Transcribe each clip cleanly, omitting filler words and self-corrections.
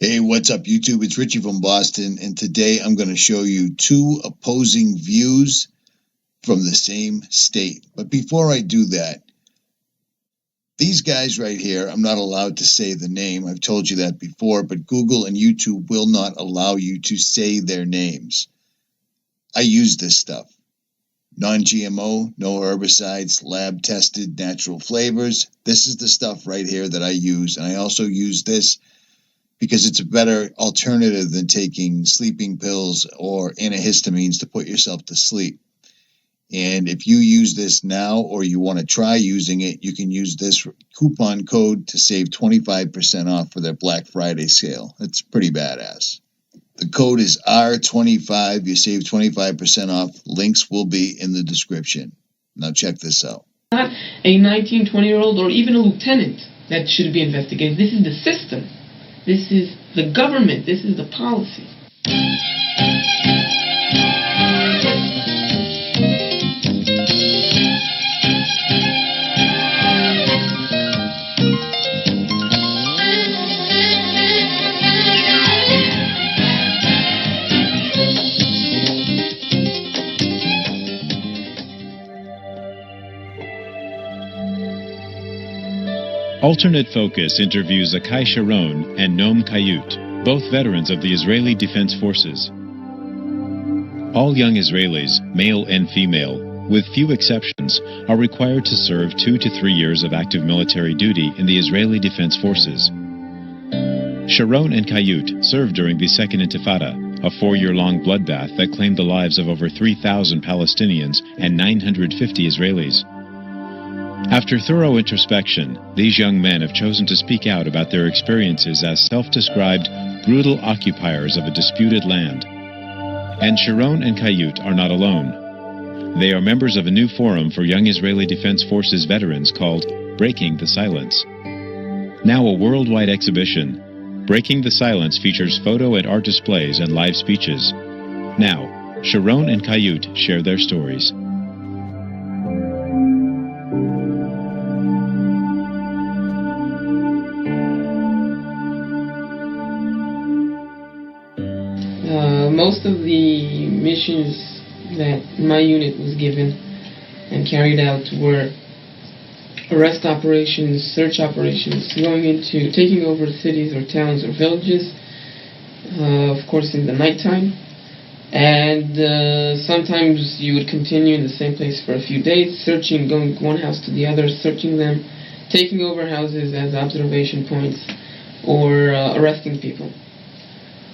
Hey, what's up, YouTube? It's Richie from Boston, and today I'm going to show you two opposing views from the same state. But before I do that, these guys right here, I'm not allowed to say the name. I've told you that before, but Google and YouTube will not allow you to say their names. I use this stuff. Non-GMO, no herbicides, lab-tested, natural flavors. This is the stuff right here that I use, and I also use this because it's a better alternative than taking sleeping pills or antihistamines to put yourself to sleep. And if you use this now or you want to try using it, you can use this coupon code to save 25% off for their Black Friday sale. It's pretty badass. The code is R25. You save 25% off. Links will be in the description. Now check this out. Not a 19, 20-year-old or even a lieutenant that should be investigated. This is the system. This is the government. This is the policy. Alternate Focus interviews Avichai Sharon and Noam Chayut, both veterans of the Israeli Defense Forces. All young Israelis, male and female, with few exceptions, are required to serve 2 to 3 years of active military duty in the Israeli Defense Forces. Sharon and Chayut served during the Second Intifada, a 4-year-long bloodbath that claimed the lives of over 3,000 Palestinians and 950 Israelis. After thorough introspection, these young men have chosen to speak out about their experiences as self-described brutal occupiers of a disputed land. And Sharon and Chayut are not alone. They are members of a new forum for young Israeli Defense Forces veterans called Breaking the Silence. Now a worldwide exhibition, Breaking the Silence features photo and art displays and live speeches. Now, Sharon and Chayut share their stories. Most of the missions that my unit was given and carried out were arrest operations, search operations, going into taking over cities or towns or villages, of course in the nighttime, and sometimes you would continue in the same place for a few days, searching, going one house to the other, searching them, taking over houses as observation points, or arresting people.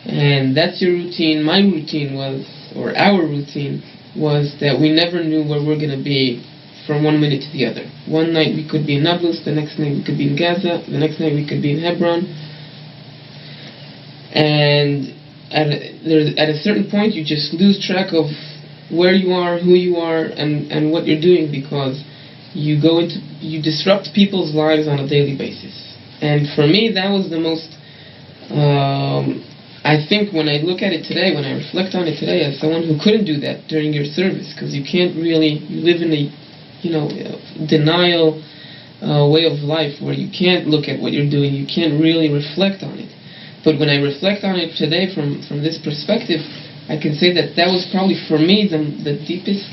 And that's your routine. My routine was, or our routine was, that we never knew where we're going to be from one minute to the other. One night we could be in Nablus, the next night we could be in Gaza, the next night we could be in Hebron. And at a certain point you just lose track of where you are, who you are, and what you're doing, because you disrupt people's lives on a daily basis. And for me that was the most I think when I look at it today, when I reflect on it today, as someone who couldn't do that during your service, because you can't really, you live in a, denial way of life where you can't look at what you're doing, you can't really reflect on it. But when I reflect on it today from this perspective, I can say that that was probably for me the deepest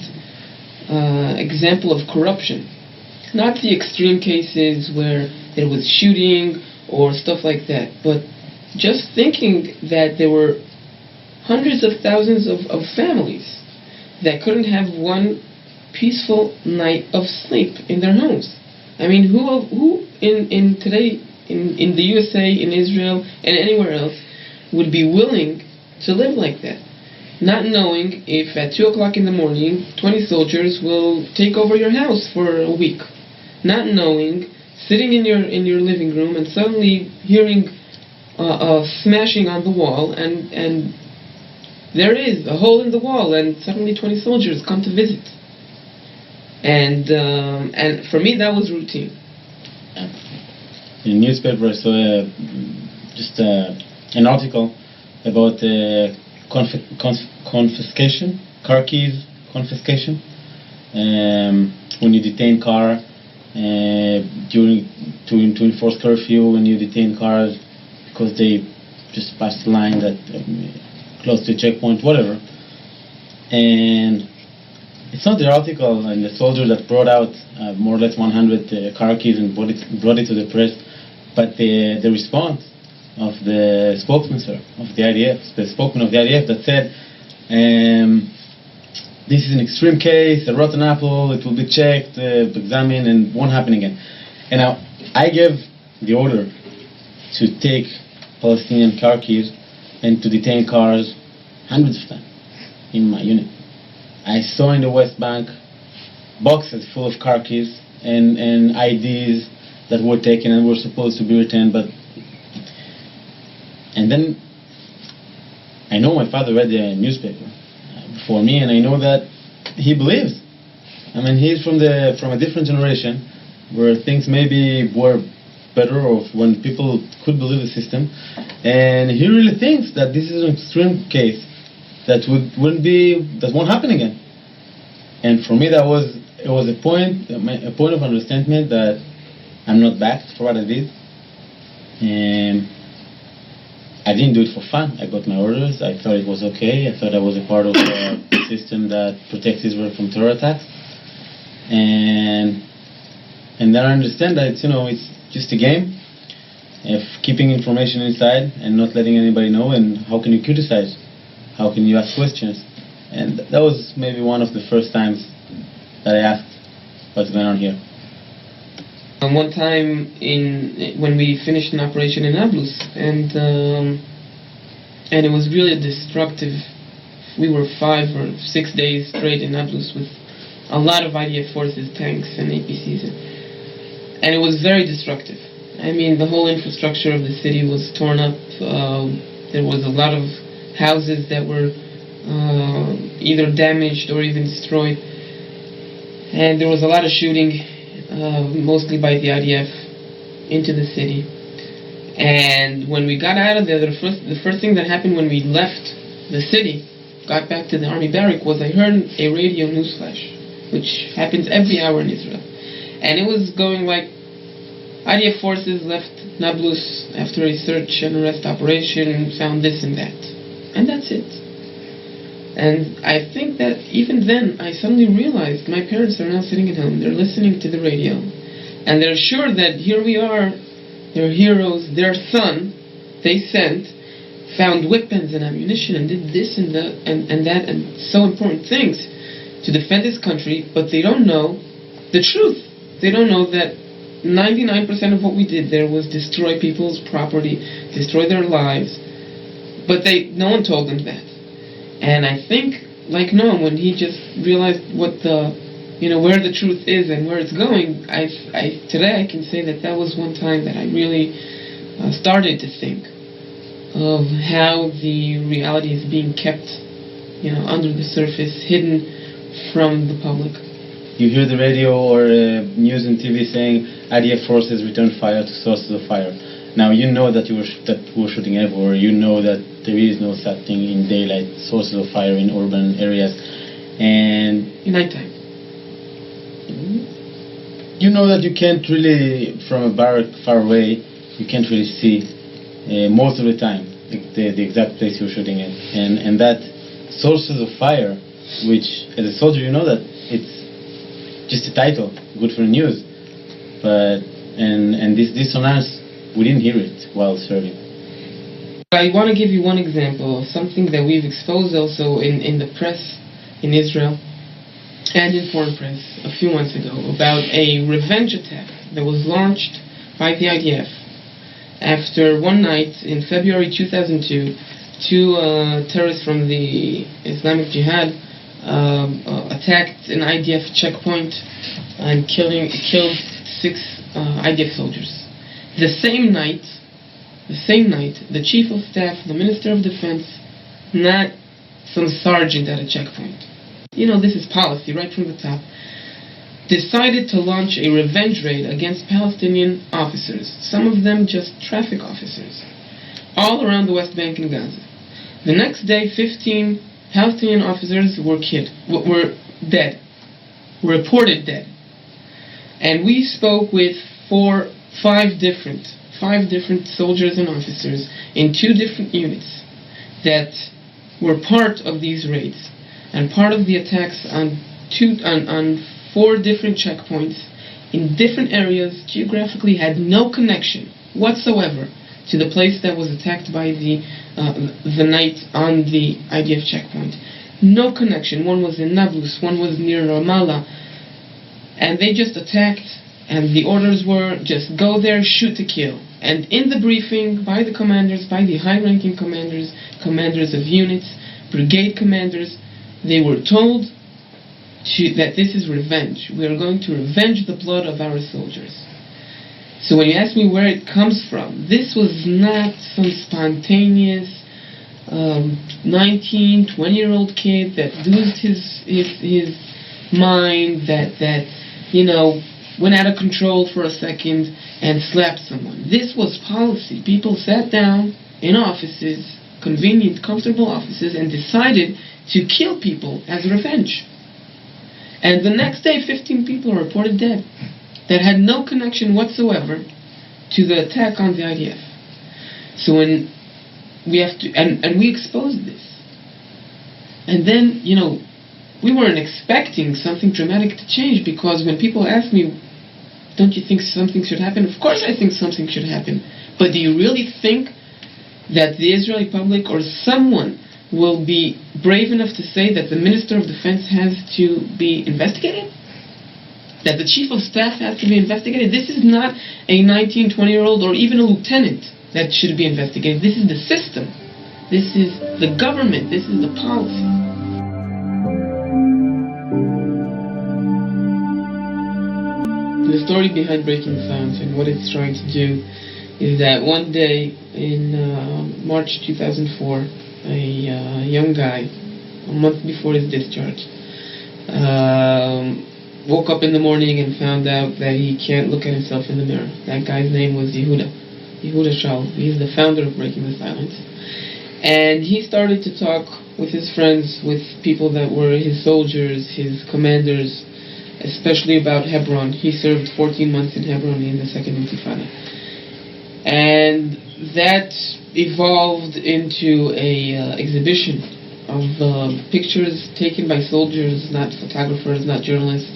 example of corruption. Not the extreme cases where there was shooting or stuff like that, but just thinking that there were hundreds of thousands of families that couldn't have one peaceful night of sleep in their homes. I mean, who in today in the USA, in Israel, and anywhere else would be willing to live like that? Not knowing if at 2 o'clock in the morning 20 soldiers will take over your house for a week. Not knowing, sitting in your living room and suddenly hearing smashing on the wall, and there is a hole in the wall, and suddenly 20 soldiers come to visit. And for me that was routine. In newspaper I saw just an article about confiscation, car keys confiscation. When you detain car to enforce curfew, when you detain cars because they just past the line, that close to a checkpoint, whatever. And it's not the article and the soldier that brought out more or less 100 car keys and brought it to the press, but the response of the spokesman, of the IDF, the spokesman of the IDF, that said, this is an extreme case, a rotten apple, it will be checked, examined, and won't happen again. And now, I gave the order to take Palestinian car keys and to detain cars, hundreds of them, in my unit. I saw in the West Bank boxes full of car keys and IDs that were taken and were supposed to be returned, and then I know my father read the newspaper before me, and I know that he believes. I mean, he's from a different generation where things maybe were better, or when people could believe the system, and he really thinks that this is an extreme case that won't happen again. And for me, it was a point of understanding that I'm not backed for what I did. And I didn't do it for fun. I got my orders. I thought it was okay. I thought I was a part of a system that protects Israel from terror attacks. And then I understand that it's just a game of keeping information inside and not letting anybody know. And how can you criticize? How can you ask questions? And that was maybe one of the first times that I asked what's going on here. One time when we finished an operation in Nablus, and it was really destructive. We were 5 or 6 days straight in Nablus with a lot of IDF forces, tanks and APCs, and it was very destructive. I mean, the whole infrastructure of the city was torn up. There was a lot of houses that were either damaged or even destroyed, and there was a lot of shooting, mostly by the IDF, into the city. And when we got out of there, the first thing that happened when we left the city, got back to the army barrack, was I heard a radio news flash, which happens every hour in Israel, and it was going like, IDF forces left Nablus after a search and arrest operation and found this and that. And that's it. And I think that even then, I suddenly realized my parents are now sitting at home, they're listening to the radio, and they're sure that here we are, their heroes, their son, they sent, found weapons and ammunition and did this and that and so important things to defend this country, but they don't know the truth. They don't know that 99% of what we did there was destroy people's property, destroy their lives, but no one told them that. And I think, like Noam, when he just realized what where the truth is and where it's going, today I can say that was one time that I really started to think of how the reality is being kept, under the surface, hidden from the public. You hear the radio or news and TV saying IDF forces returned fire to sources of fire. Now you know that we were shooting everywhere. You know that there is no such thing in daylight, sources of fire in urban areas, and in nighttime. You know that you can't really, from a barrack far away, you can't really see most of the time the exact place you're shooting in, and that sources of fire, which as a soldier you know that it's just a title, good for the news, but and this dissonance, we didn't hear it while serving. I want to give you one example of something that we've exposed also in the press in Israel and in foreign press a few months ago about a revenge attack that was launched by the IDF after one night in February 2002, two terrorists from the Islamic Jihad attacked an IDF checkpoint and killed 6 IDF soldiers. The same night, the Chief of Staff, the Minister of Defense, not some sergeant at a checkpoint, this is policy right from the top, decided to launch a revenge raid against Palestinian officers, some of them just traffic officers, all around the West Bank and Gaza. The next day, 15 Palestinian officers were dead, were reported dead. And we spoke with 4 five different soldiers and officers in 2 different units that were part of these raids and part of the attacks on 4 different checkpoints in different areas, geographically had no connection whatsoever to the place that was attacked by the night on the IDF checkpoint. No connection. One was in Nablus, one was near Ramallah, and they just attacked, and the orders were just go there, shoot to kill. And in the briefing by the commanders, by the high-ranking commanders, commanders of units, brigade commanders, they were told that this is revenge. We are going to revenge the blood of our soldiers. So when you ask me where it comes from, this was not some spontaneous 19, 20-year-old kid that losed his mind, that went out of control for a second and slapped someone. This was policy. People sat down in offices, convenient, comfortable offices, and decided to kill people as revenge. And the next day, 15 people were reported dead that had no connection whatsoever to the attack on the IDF. So when we have to, and we exposed this. And then, we weren't expecting something dramatic to change, because when people ask me, don't you think something should happen? Of course I think something should happen. But do you really think that the Israeli public or someone will be brave enough to say that the Minister of Defense has to be investigated? That the Chief of Staff has to be investigated? This is not a 19, 20-year-old or even a lieutenant that should be investigated. This is the system. This is the government. This is the policy. The story behind Breaking the Silence and what it's trying to do is that one day in March 2004, a young guy, a month before his discharge, woke up in the morning and found out that he can't look at himself in the mirror. That guy's name was Yehuda Shaul. He's the founder of Breaking the Silence. And he started to talk with his friends, with people that were his soldiers, his commanders, especially about Hebron. He served 14 months in Hebron in the Second Intifada. And that evolved into a exhibition of pictures taken by soldiers, not photographers, not journalists,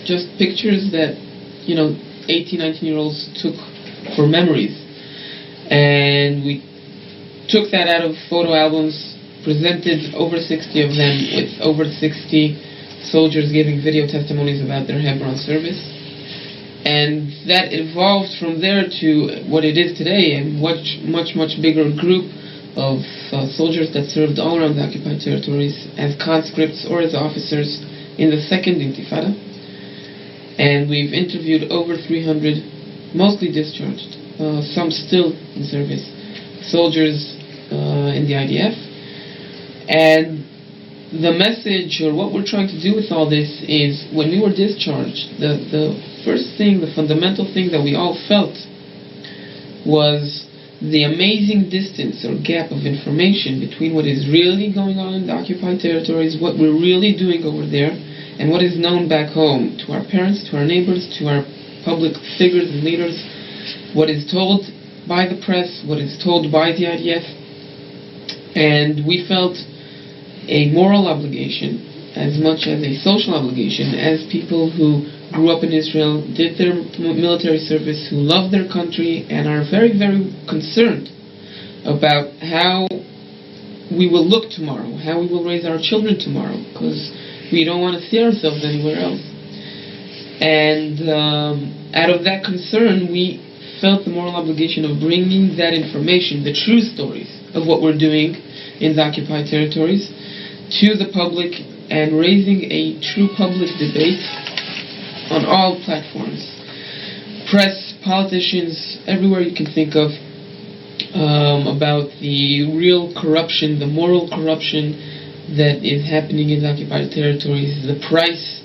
just pictures that 18, 19-year-olds took for memories. And we took that out of photo albums, presented over 60 of them, with over 60 soldiers giving video testimonies about their Hebron service. And that evolved from there to what it is today, a much bigger group of soldiers that served all around the occupied territories as conscripts or as officers in the Second Intifada. And we've interviewed over 300, mostly discharged, some still in service, soldiers in the IDF. And the message, or what we're trying to do with all this, is when we were discharged, the first thing, the fundamental thing that we all felt was the amazing distance or gap of information between what is really going on in the occupied territories, what we're really doing over there, and what is known back home to our parents, to our neighbors, to our public figures and leaders, what is told by the press, what is told by the IDF. And we felt a moral obligation as much as a social obligation as people who grew up in Israel, did their military service, who love their country and are very, very concerned about how we will look tomorrow, how we will raise our children tomorrow, because we don't want to see ourselves anywhere else. And out of that concern, we felt the moral obligation of bringing that information, the true stories of what we're doing in the occupied territories, to the public, and raising a true public debate on all platforms. Press, politicians, everywhere you can think of, about the real corruption, the moral corruption that is happening in the occupied territories, the price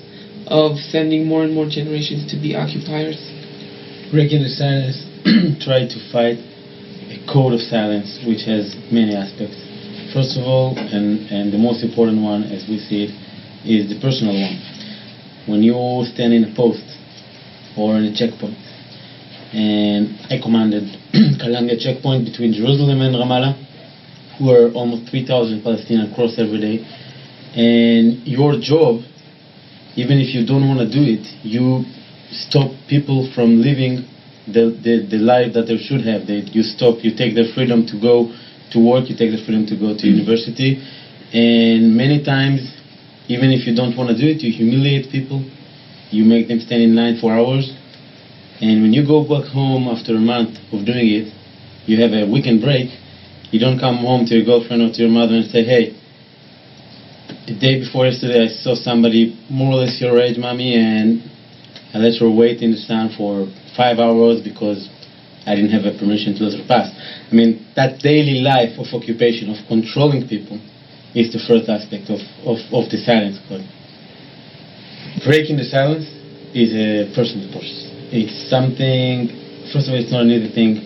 of sending more and more generations to be occupiers. Breaking the Silence tried to fight a code of silence which has many aspects. First of all, and the most important one as we see it, is the personal one. When you stand in a post or in a checkpoint and I commanded Kalanga checkpoint between Jerusalem and Ramallah, where almost 3,000 Palestinians cross every day. And your job, even if you don't want to do it, you stop people from living the life that they should have. You take their freedom to go to work, you take their freedom to go to university, and many times, even if you don't want to do it, you humiliate people, you make them stand in line for hours, and when you go back home after a month of doing it, you have a weekend break, you don't come home to your girlfriend or to your mother and say, hey, the day before yesterday I saw somebody more or less your age, mommy, and I let her wait in the sun for 5 hours because I didn't have a permission to let her pass. I mean, that daily life of occupation, of controlling people, is the first aspect of the silence code. Breaking the silence is a personal process. It's something, first of all, it's not an easy thing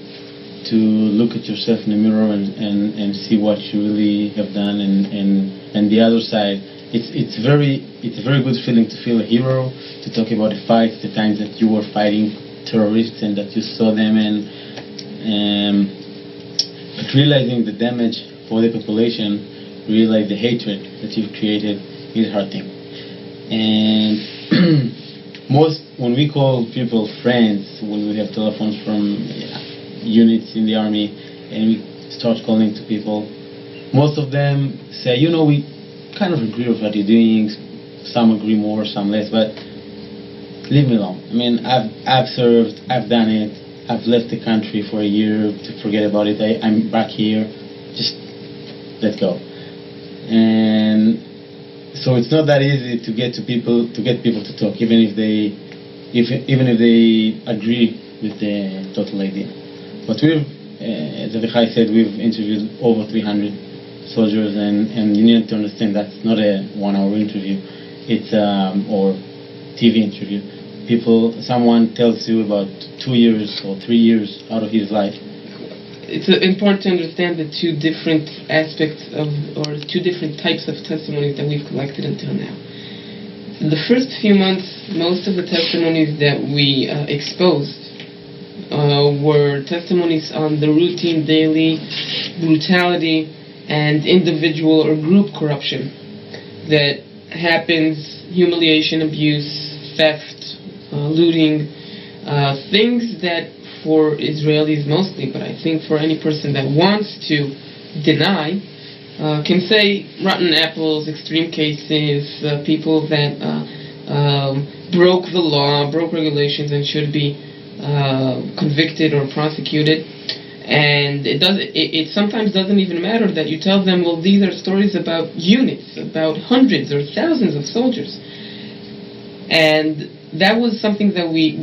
to look at yourself in the mirror and see what you really have done, and the other side, it's a very good feeling to feel a hero, to talk about the fights, the times that you were fighting terrorists and that you saw them, but realizing the damage for the population, realize the hatred that you've created is a hard thing. And when we call people friends, when we have telephones from units in the army and we start calling to people, most of them say, we kind of agree with what you're doing, some agree more, some less, but leave me alone. I mean, I've served, I've done it, I've left the country for a year to forget about it, I'm back here, just let go. And so it's not that easy to get people to talk, even if they agree with the total idea. But as Avichai said, we've interviewed over 300 soldiers, and you need to understand that's not a 1 hour interview, it's or TV interview. Someone tells you about 2 years or 3 years out of his life. It's important to understand the two different aspects or two different types of testimonies that we've collected until now. In the first few months, most of the testimonies that we exposed were testimonies on the routine, daily brutality and individual or group corruption that happens, humiliation, abuse, theft, looting, things that for Israelis mostly, but I think for any person that wants to deny, can say rotten apples, extreme cases, people that broke the law, broke regulations, and should be convicted or prosecuted. And it sometimes doesn't even matter that you tell them, well, these are stories about units, about hundreds or thousands of soldiers. And that was something that we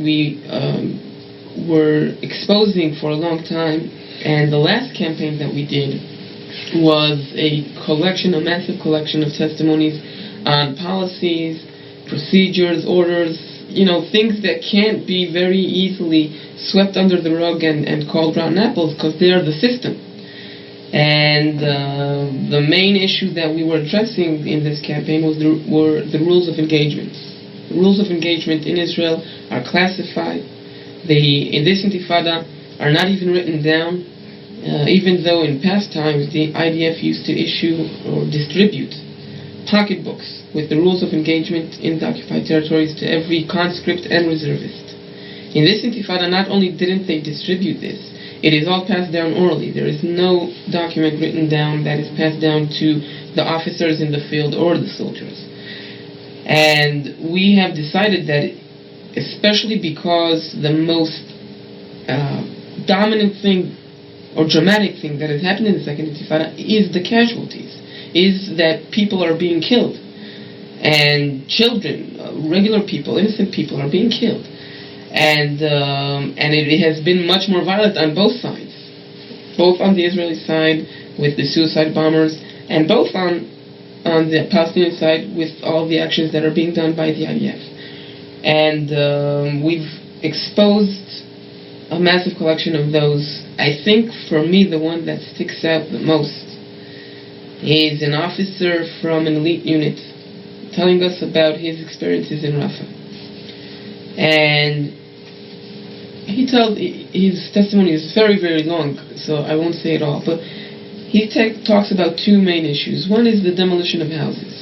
were exposing for a long time. And the last campaign that we did was a massive collection of testimonies on policies, procedures, orders, things that can't be very easily swept under the rug and called rotten apples because they are the system. And the main issue that we were addressing in this campaign were the rules of engagement. The rules of engagement in Israel are classified. In this intifada are not even written down, even though in past times the IDF used to issue or distribute pocketbooks with the rules of engagement in the occupied territories to every conscript and reservist. In this intifada, not only didn't they distribute this, it is all passed down orally. There is no document written down that is passed down to the officers in the field or the soldiers. And we have decided that, especially because the most dominant thing or dramatic thing that has happened in the second intifada is the casualties, is that people are being killed, and children, regular people, innocent people are being killed, and it has been much more violent on both sides, both on the Israeli side with the suicide bombers, and both on the Palestinian side with all the actions that are being done by the IDF. And we've exposed a massive collection of those. I think for me the one that sticks out the most is an officer from an elite unit telling us about his experiences in Rafah. And he tells, his testimony is very, very long, so I won't say it all, but he talks about two main issues. One is the demolition of houses,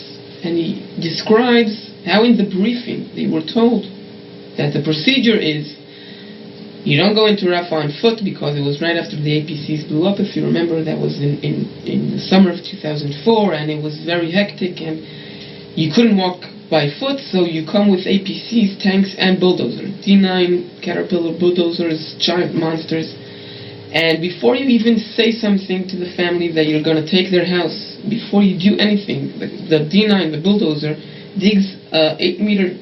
and he describes how in the briefing they were told that the procedure is you don't go into Rafah on foot, because it was right after the APCs blew up. If you remember, that was in the summer of 2004, and it was very hectic, and you couldn't walk by foot, so you come with APCs, tanks, and bulldozers. D9 Caterpillar bulldozers, giant monsters. And before you even say something to the family that you're going to take their house, before you do anything, the D9, the bulldozer, digs 8 meter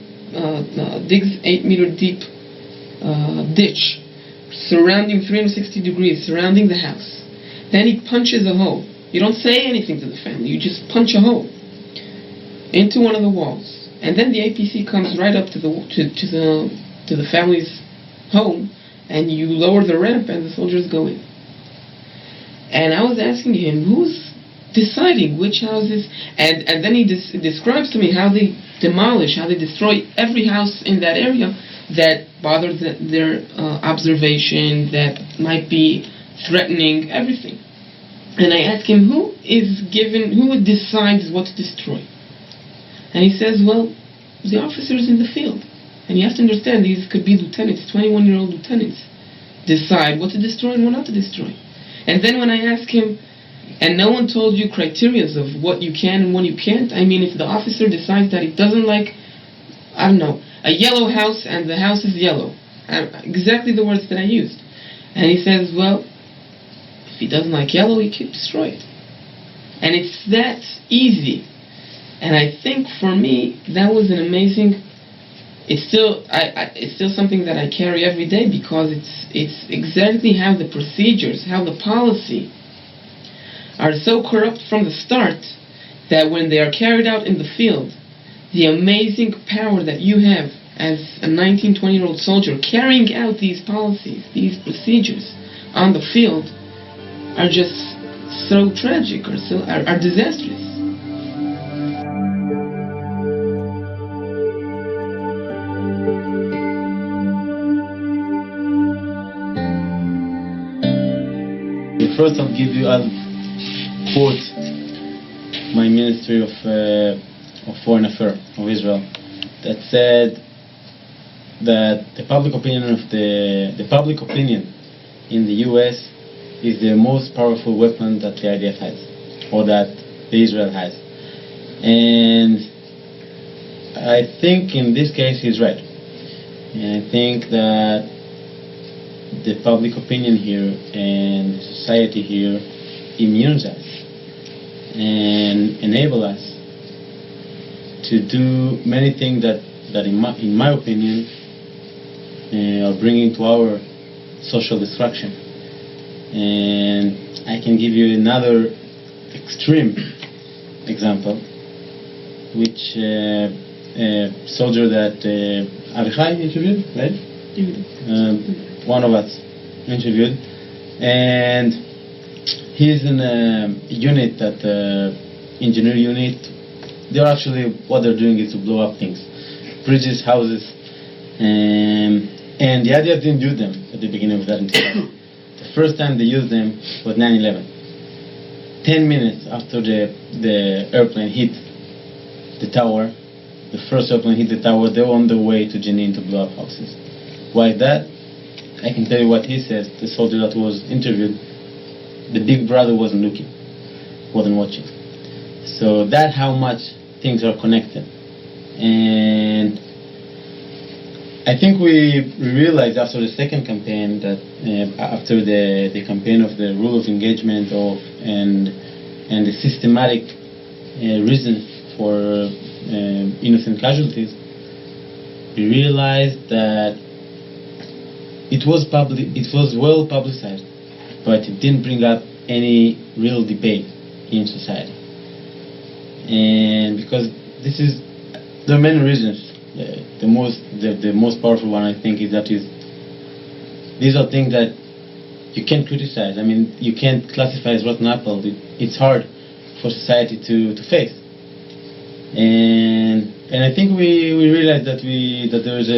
deep ditch surrounding 360 degrees, surrounding the house. Then he punches a hole. You don't say anything to the family, you just punch a hole into one of the walls. And then the APC comes right up to the family's home, and you lower the ramp and the soldiers go in. And I was asking him, who's deciding which houses? And then he describes to me how they demolish, how they destroy every house in that area that bothers their observation, that might be threatening, everything. And I asked him, who decides what to destroy? And he says, well, the officers in the field. And you have to understand, these could be lieutenants, 21-year-old lieutenants, decide what to destroy and what not to destroy. And then when I ask him, and no one told you criteria of what you can and what you can't, I mean, if the officer decides that he doesn't like, I don't know, a yellow house and the house is yellow, exactly the words that I used. And he says, well, if he doesn't like yellow, he can destroy it. And it's that easy. And I think for me, that was an amazing, it's still something that I carry every day, because it's exactly how the procedures, how the policy are so corrupt from the start, that when they are carried out in the field, the amazing power that you have as a 19, 20-year-old soldier carrying out these policies, these procedures on the field, are just so tragic, or are disastrous. First, I'll quote my Ministry of Foreign Affairs of Israel, that said that the public opinion in the U.S. is the most powerful weapon that the IDF has, or that Israel has. And I think in this case he's right. And I think that the public opinion here and society here immunes us and enable us to do many things that in my opinion are bringing to our social destruction. And I can give you another extreme example, which a soldier that Avichai interviewed, right? One of us interviewed, and he's in a unit, that engineer unit. They're actually, what they're doing is to blow up things, bridges, houses, and the IDF didn't use them at the beginning of that incident. The first time they used them was 9/11. 10 minutes after the airplane hit the tower, the first airplane hit the tower, they were on their way to Jenin to blow up houses. Why that? I can tell you what he says. The soldier that was interviewed, the big brother wasn't looking, wasn't watching. So that's how much things are connected. And I think we realized after the second campaign that after the campaign of the rule of engagement and the systematic reason for innocent casualties, we realized that it was well publicized, but it didn't bring up any real debate in society. And because there are many reasons. The most powerful one, I think, is that these are things that you can't criticize. I mean, you can't classify as rotten apple. It's hard for society to face. And I think we realized that there is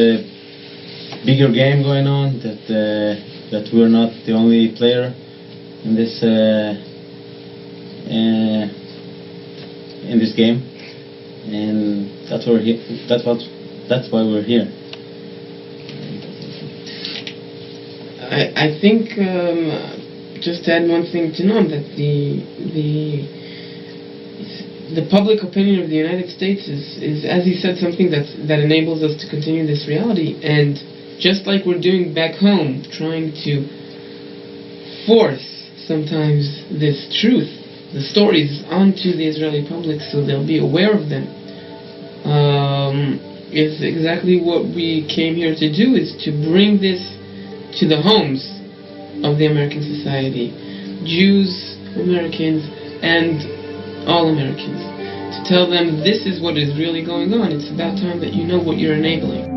bigger game going on, that we're not the only player in this game, and that's why we're here. I think just to add one thing to Noam, that the public opinion of the United States is, as he said, something that enables us to continue this reality. And just like we're doing back home, trying to force sometimes this truth, the stories, onto the Israeli public so they'll be aware of them, is exactly what we came here to do, is to bring this to the homes of the American society, Jews, Americans, and all Americans, to tell them this is what is really going on. It's about time that you know what you're enabling.